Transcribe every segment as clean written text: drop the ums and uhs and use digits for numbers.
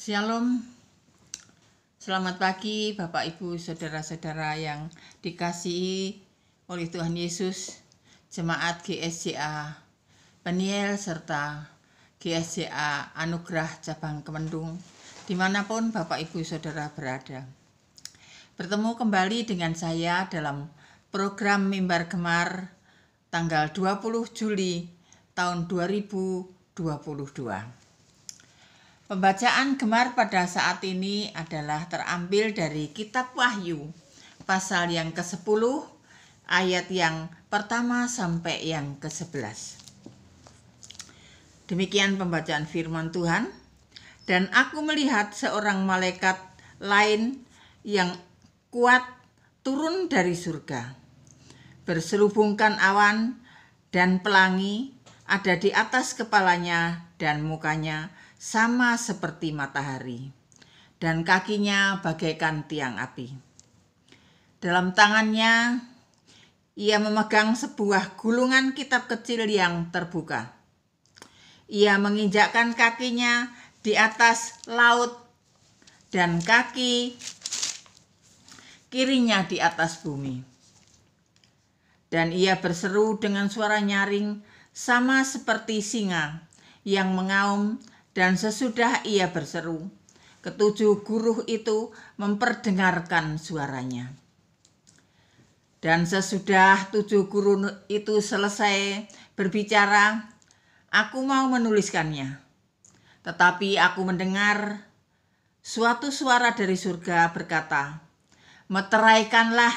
Shalom, selamat pagi Bapak Ibu Saudara-saudara yang dikasihi oleh Tuhan Yesus, Jemaat GSCA Peniel serta GSCA Anugerah Cabang Kemendung, dimanapun Bapak Ibu Saudara berada. Bertemu kembali dengan saya dalam program Mimbar Gemar tanggal 20 Juli tahun 2022. Pembacaan Gemar pada saat ini adalah terambil dari Kitab Wahyu, pasal yang ke-10, ayat yang pertama sampai yang ke-11. Demikian pembacaan firman Tuhan. Dan aku melihat seorang malaikat lain yang kuat turun dari surga, berselubungkan awan dan pelangi ada di atas kepalanya, dan mukanya sama seperti matahari, dan kakinya bagaikan tiang api. Dalam tangannya ia memegang sebuah gulungan kitab kecil yang terbuka. Ia menginjakkan kakinya di atas laut dan kaki kirinya di atas bumi. Dan ia berseru dengan suara nyaring sama seperti singa yang mengaum. Dan sesudah ia berseru, ketujuh guru itu memperdengarkan suaranya. Dan sesudah tujuh guru itu selesai berbicara, aku mau menuliskannya. Tetapi aku mendengar suatu suara dari surga berkata, meteraikanlah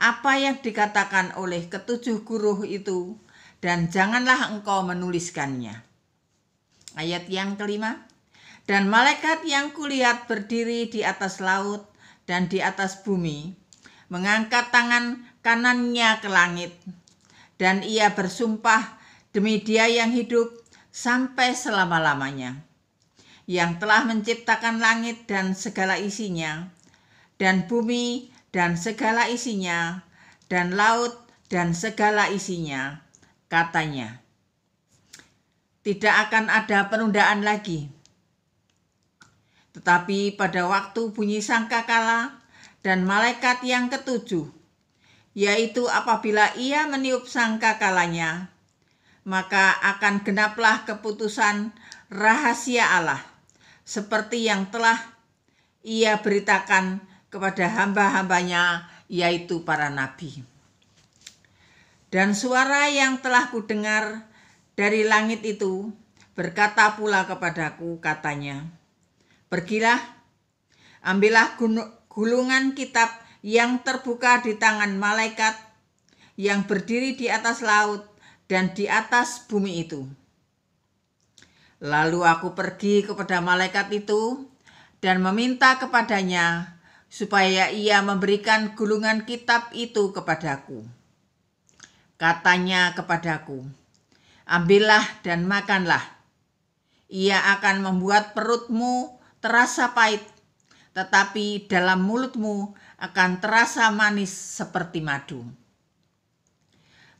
apa yang dikatakan oleh ketujuh guru itu, dan janganlah engkau menuliskannya. Ayat yang kelima, dan malaikat yang kulihat berdiri di atas laut dan di atas bumi, mengangkat tangan kanannya ke langit, dan ia bersumpah demi Dia yang hidup sampai selama-lamanya, yang telah menciptakan langit dan segala isinya, dan bumi dan segala isinya, dan laut dan segala isinya, katanya, tidak akan ada penundaan lagi. Tetapi pada waktu bunyi sangkakala dan malaikat yang ketujuh, yaitu apabila ia meniup sangkakalanya, maka akan genaplah keputusan rahasia Allah, seperti yang telah ia beritakan kepada hamba-hambanya, yaitu para nabi. Dan suara yang telah kudengar dari langit itu berkata pula kepadaku, katanya, pergilah, ambillah gulungan kitab yang terbuka di tangan malaikat yang berdiri di atas laut dan di atas bumi itu. Lalu aku pergi kepada malaikat itu dan meminta kepadanya supaya ia memberikan gulungan kitab itu kepadaku. Katanya kepadaku, ambillah dan makanlah. Ia akan membuat perutmu terasa pahit, tetapi dalam mulutmu akan terasa manis seperti madu.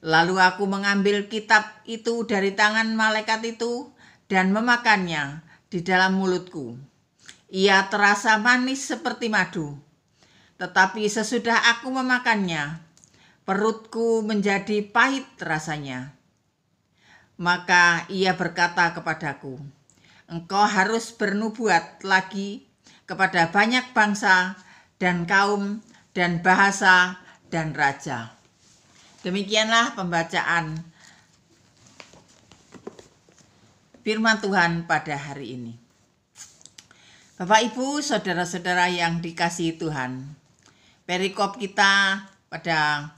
Lalu aku mengambil kitab itu dari tangan malaikat itu dan memakannya di dalam mulutku. Ia terasa manis seperti madu, tetapi sesudah aku memakannya, perutku menjadi pahit rasanya. Maka ia berkata kepadaku, engkau harus bernubuat lagi kepada banyak bangsa dan kaum dan bahasa dan raja. Demikianlah pembacaan firman Tuhan pada hari ini. Bapak Ibu, saudara-saudara yang dikasihi Tuhan, perikop kita pada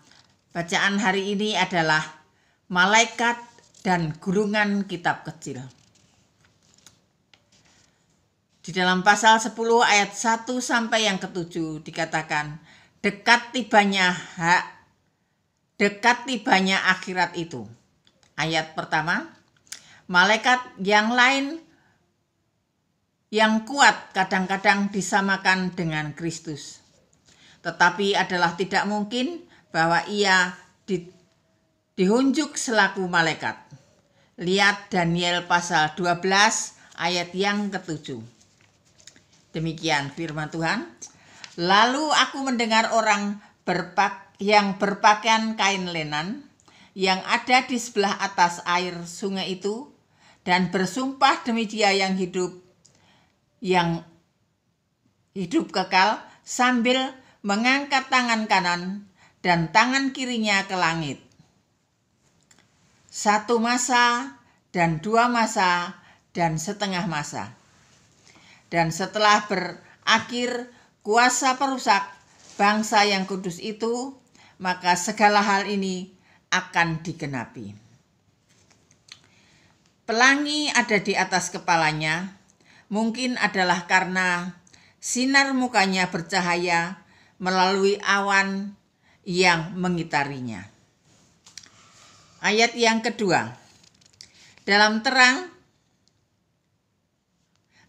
bacaan hari ini adalah malaikat dan gulungan kitab kecil. Di dalam pasal 10 ayat 1 sampai yang ke-7 dikatakan, dekat tibanya akhirat itu. Ayat pertama, malaikat yang lain yang kuat kadang-kadang disamakan dengan Kristus. Tetapi adalah tidak mungkin bahwa ia dihunjuk selaku malaikat. Lihat Daniel pasal 12 ayat yang ke-7. Demikian firman Tuhan. Lalu aku mendengar orang yang berpakaian kain lenan yang ada di sebelah atas air sungai itu dan bersumpah demi Dia yang hidup kekal sambil mengangkat tangan kanan dan tangan kirinya ke langit. 1 masa dan 2 masa dan setengah masa. Dan setelah berakhir kuasa perusak bangsa yang kudus itu, maka segala hal ini akan digenapi. Pelangi ada di atas kepalanya, mungkin adalah karena sinar mukanya bercahaya melalui awan yang mengitarinya. Ayat yang kedua. Dalam terang,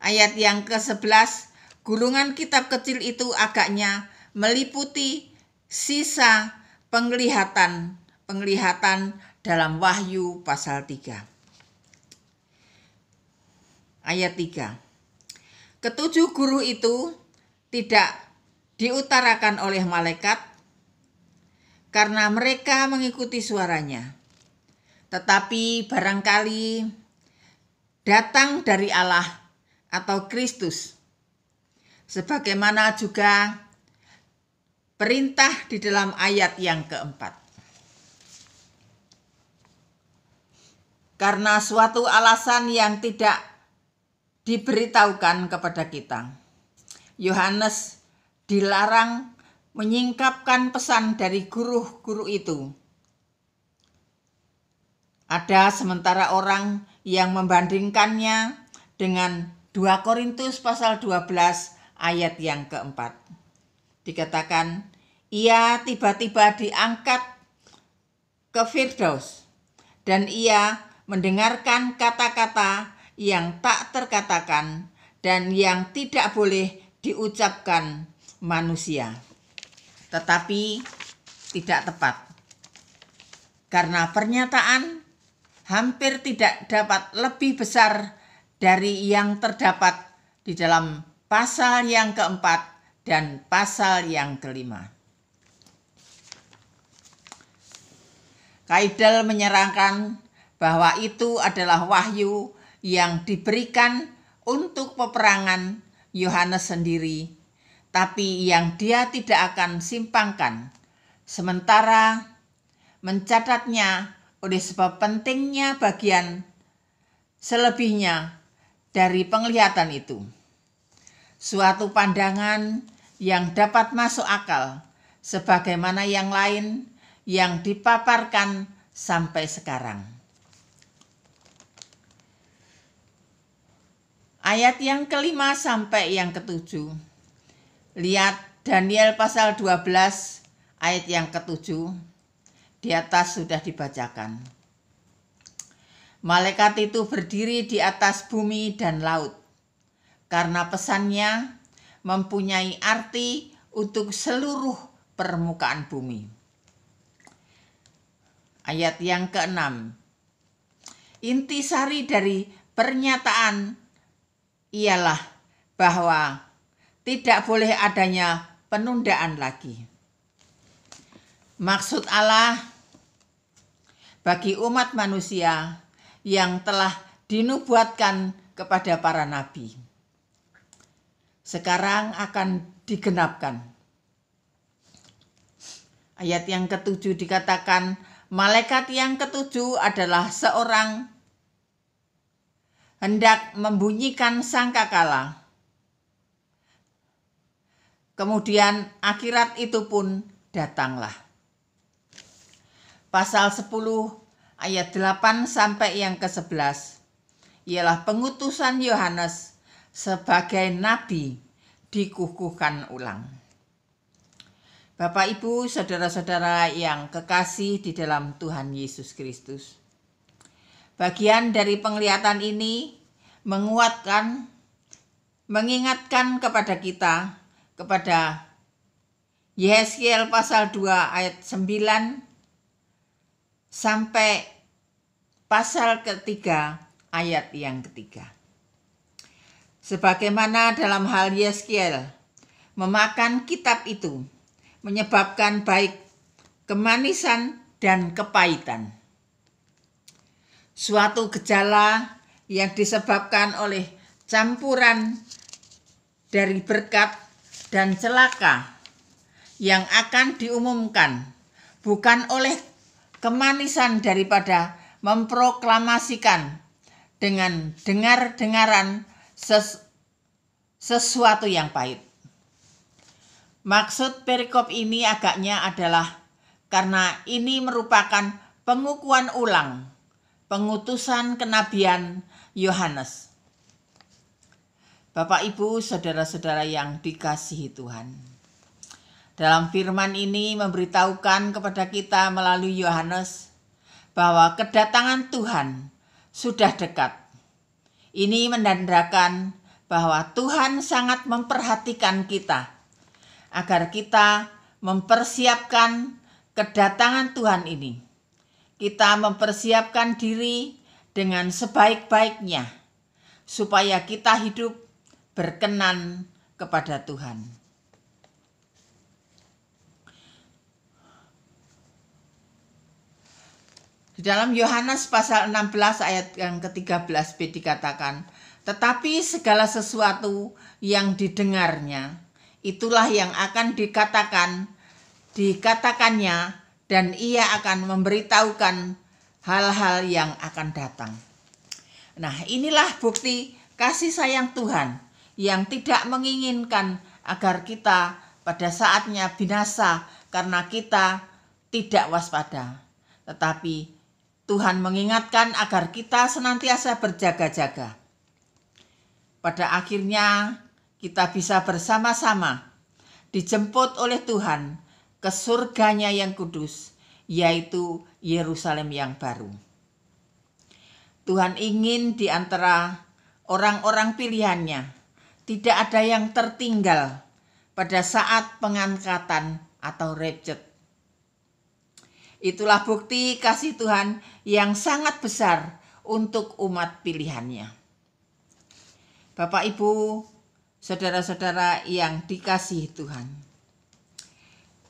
ayat yang ke-11, gulungan kitab kecil itu agaknya meliputi sisa penglihatan dalam Wahyu pasal 3. Ayat 3. Ketujuh guru itu tidak diutarakan oleh malaikat karena mereka mengikuti suaranya, tetapi barangkali datang dari Allah atau Kristus, sebagaimana juga perintah di dalam ayat yang keempat. Karena suatu alasan yang tidak diberitahukan kepada kita, Yohanes dilarang menyingkapkan pesan dari guru-guru itu. Ada sementara orang yang membandingkannya dengan 2 Korintus pasal 12 ayat yang keempat. Dikatakan, ia tiba-tiba diangkat ke Firdaus dan ia mendengarkan kata-kata yang tak terkatakan dan yang tidak boleh diucapkan manusia, tetapi tidak tepat. Karena pernyataan hampir tidak dapat lebih besar dari yang terdapat di dalam pasal yang keempat dan pasal yang kelima. Kaidel menyerangkan bahwa itu adalah wahyu yang diberikan untuk peperangan Yohanes sendiri, tapi yang dia tidak akan simpangkan, sementara mencatatnya oleh sebab pentingnya bagian selebihnya dari penglihatan itu. Suatu pandangan yang dapat masuk akal sebagaimana yang lain yang dipaparkan sampai sekarang. Ayat yang kelima sampai yang ketujuh. Lihat Daniel pasal 12 ayat yang ketujuh. Di atas sudah dibacakan. Malaikat itu berdiri di atas bumi dan laut, karena pesannya mempunyai arti untuk seluruh permukaan bumi. Ayat yang ke-6. Intisari dari pernyataan ialah bahwa tidak boleh adanya penundaan lagi. Maksud Allah bagi umat manusia yang telah dinubuatkan kepada para nabi sekarang akan digenapkan. Ayat yang ke-7 dikatakan, malaikat yang ke-7 adalah seorang hendak membunyikan sangkakala. Kemudian akhirat itu pun datanglah. Pasal 10 ayat 8 sampai yang ke-11 ialah pengutusan Yohanes sebagai nabi dikukuhkan ulang. Bapak, Ibu, saudara-saudara yang kekasih di dalam Tuhan Yesus Kristus. Bagian dari penglihatan ini mengingatkan kepada kita, kepada Yehezkiel pasal 2 ayat 9 sampai pasal ketiga ayat yang ketiga. Sebagaimana dalam hal Yeskiel, memakan kitab itu menyebabkan baik kemanisan dan kepahitan. Suatu gejala yang disebabkan oleh campuran dari berkat dan celaka yang akan diumumkan bukan oleh kemanisan daripada memproklamasikan dengan dengar-dengaran sesuatu yang pahit. Maksud perikop ini agaknya adalah karena ini merupakan pengukuhan ulang pengutusan kenabian Yohanes. Bapak, Ibu, saudara-saudara yang dikasihi Tuhan, dalam firman ini memberitahukan kepada kita melalui Yohanes bahwa kedatangan Tuhan sudah dekat. Ini menandakan bahwa Tuhan sangat memperhatikan kita agar kita mempersiapkan kedatangan Tuhan ini. Kita mempersiapkan diri dengan sebaik-baiknya supaya kita hidup berkenan kepada Tuhan. Di dalam Yohanes pasal 16 ayat yang ke-13b dikatakan, tetapi segala sesuatu yang didengarnya, itulah yang akan dikatakannya, dan ia akan memberitahukan hal-hal yang akan datang. Nah, inilah bukti kasih sayang Tuhan yang tidak menginginkan agar kita pada saatnya binasa karena kita tidak waspada. Tetapi Tuhan mengingatkan agar kita senantiasa berjaga-jaga. Pada akhirnya kita bisa bersama-sama dijemput oleh Tuhan ke surganya yang kudus, yaitu Yerusalem yang baru. Tuhan ingin di antara orang-orang pilihannya tidak ada yang tertinggal pada saat pengangkatan atau rapture. Itulah bukti kasih Tuhan yang sangat besar untuk umat pilihannya. Bapak, Ibu, saudara-saudara yang dikasihi Tuhan,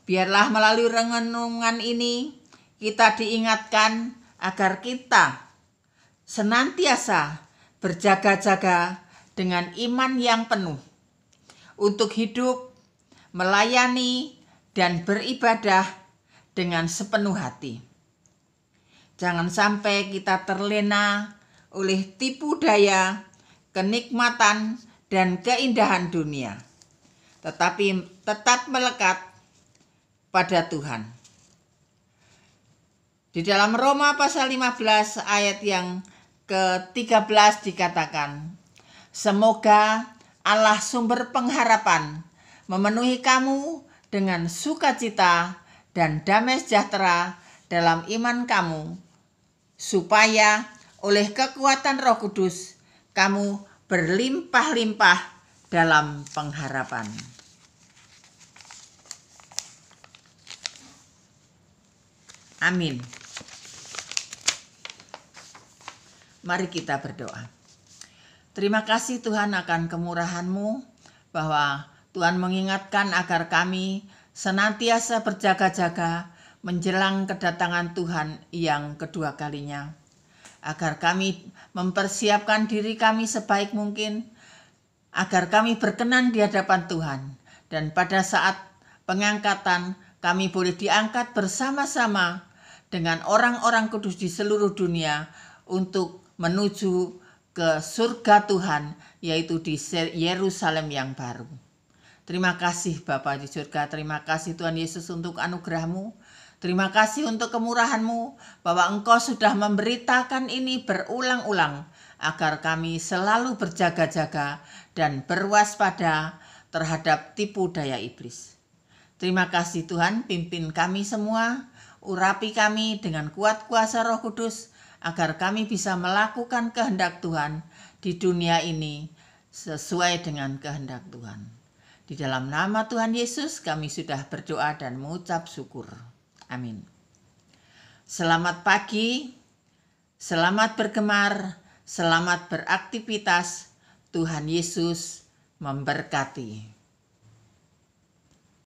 biarlah melalui renungan ini kita diingatkan agar kita senantiasa berjaga-jaga dengan iman yang penuh untuk hidup, melayani, dan beribadah dengan sepenuh hati. Jangan sampai kita terlena oleh tipu daya, kenikmatan, dan keindahan dunia, tetapi tetap melekat pada Tuhan. Di dalam Roma pasal 15 ayat yang ke-13 dikatakan, semoga Allah sumber pengharapan memenuhi kamu dengan sukacita dan damai sejahtera dalam iman kamu, supaya oleh kekuatan Roh Kudus kamu berlimpah-limpah dalam pengharapan. Amin. Mari kita berdoa. Terima kasih Tuhan akan kemurahan-Mu, bahwa Tuhan mengingatkan agar kami senantiasa berjaga-jaga menjelang kedatangan Tuhan yang kedua kalinya, agar kami mempersiapkan diri kami sebaik mungkin, agar kami berkenan di hadapan Tuhan, dan pada saat pengangkatan kami boleh diangkat bersama-sama dengan orang-orang kudus di seluruh dunia untuk menuju ke surga Tuhan, yaitu di Yerusalem yang baru. Terima kasih Bapa di surga, terima kasih Tuhan Yesus untuk anugerah-Mu, terima kasih untuk kemurahan-Mu, bahwa Engkau sudah memberitakan ini berulang-ulang, agar kami selalu berjaga-jaga dan berwaspada terhadap tipu daya iblis. Terima kasih Tuhan, pimpin kami semua, urapi kami dengan kuat kuasa Roh Kudus, agar kami bisa melakukan kehendak Tuhan di dunia ini sesuai dengan kehendak Tuhan. Di dalam nama Tuhan Yesus kami sudah berdoa dan mengucap syukur. Amin. Selamat pagi, selamat bergemar, selamat beraktivitas. Tuhan Yesus memberkati.